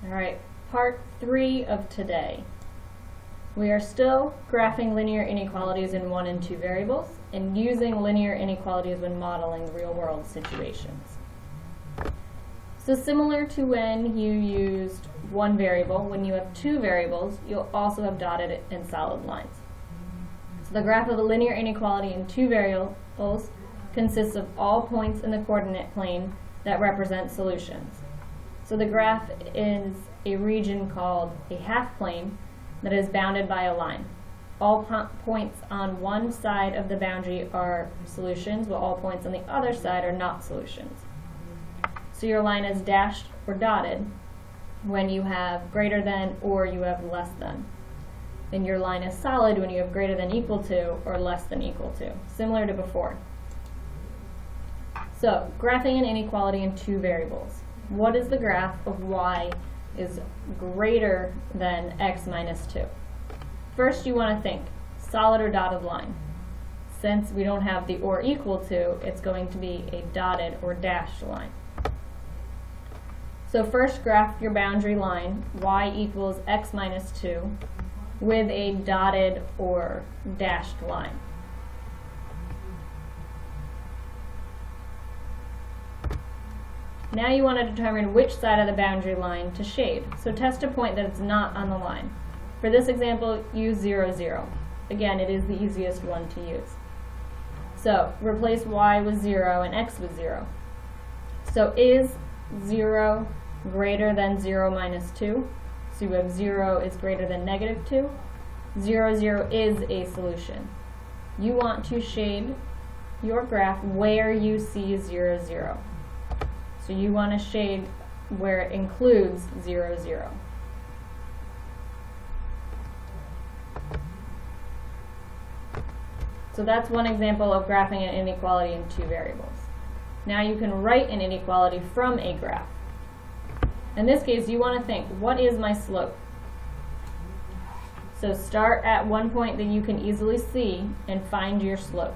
Alright, part 3 of today. We are still graphing linear inequalities in 1 and 2 variables and using linear inequalities when modeling real-world situations. So similar to when you used one variable, when you have 2 variables, you'll also have dotted and solid lines. So the graph of a linear inequality in 2 variables consists of all points in the coordinate plane that represent solutions. So the graph is a region called a half-plane that is bounded by a line. All points on one side of the boundary are solutions, while all points on the other side are not solutions. So your line is dashed or dotted when you have greater than or you have less than. And your line is solid when you have greater than equal to or less than equal to, similar to before. So, graphing an inequality in 2 variables. What is the graph of y is greater than x minus 2? First you want to think, solid or dotted line. Since we don't have the or equal to, it's going to be a dotted or dashed line. So first graph your boundary line, y equals x minus 2, with a dotted or dashed line. Now you want to determine which side of the boundary line to shade. So test a point that it's not on the line. For this example, use 0, 0. Again, it is the easiest one to use. So replace y with 0 and x with 0. So is 0 greater than 0 minus 2? So you have 0 is greater than negative 2. 0, 0 is a solution. You want to shade your graph where you see 0, 0. So you want to shade where it includes 0, 0. So that's one example of graphing an inequality in 2 variables. Now you can write an inequality from a graph. In this case, you want to think, what is my slope? So start at one point that you can easily see and find your slope.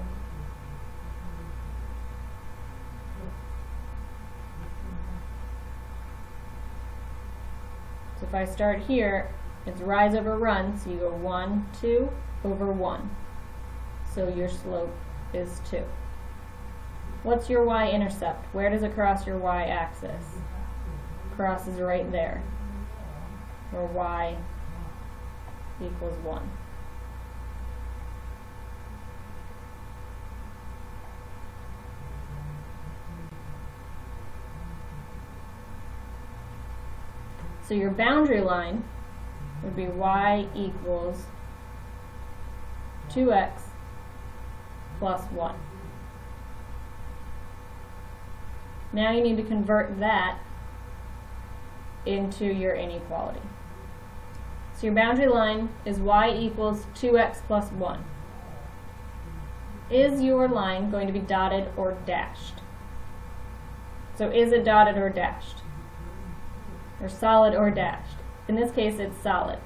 So if I start here, it's rise over run, so you go 1, 2, over 1. So your slope is 2. What's your y-intercept? Where does it cross your y-axis? Crosses right there, where y equals 1. So your boundary line would be y equals 2x plus 1. Now you need to convert that into your inequality. So your boundary line is y equals 2x plus 1. Is your line going to be dotted or dashed? So is it dotted or dashed? Or solid or dashed? In this case, it's solid.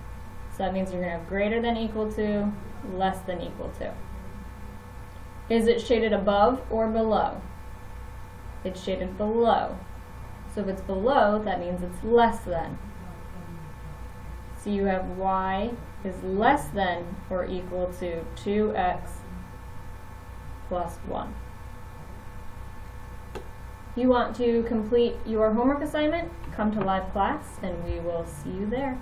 So that means you're going to have greater than equal to, less than equal to. Is it shaded above or below? It's shaded below. So if it's below, that means it's less than. So you have y is less than or equal to 2x plus 1. If you want to complete your homework assignment, come to live class and we will see you there.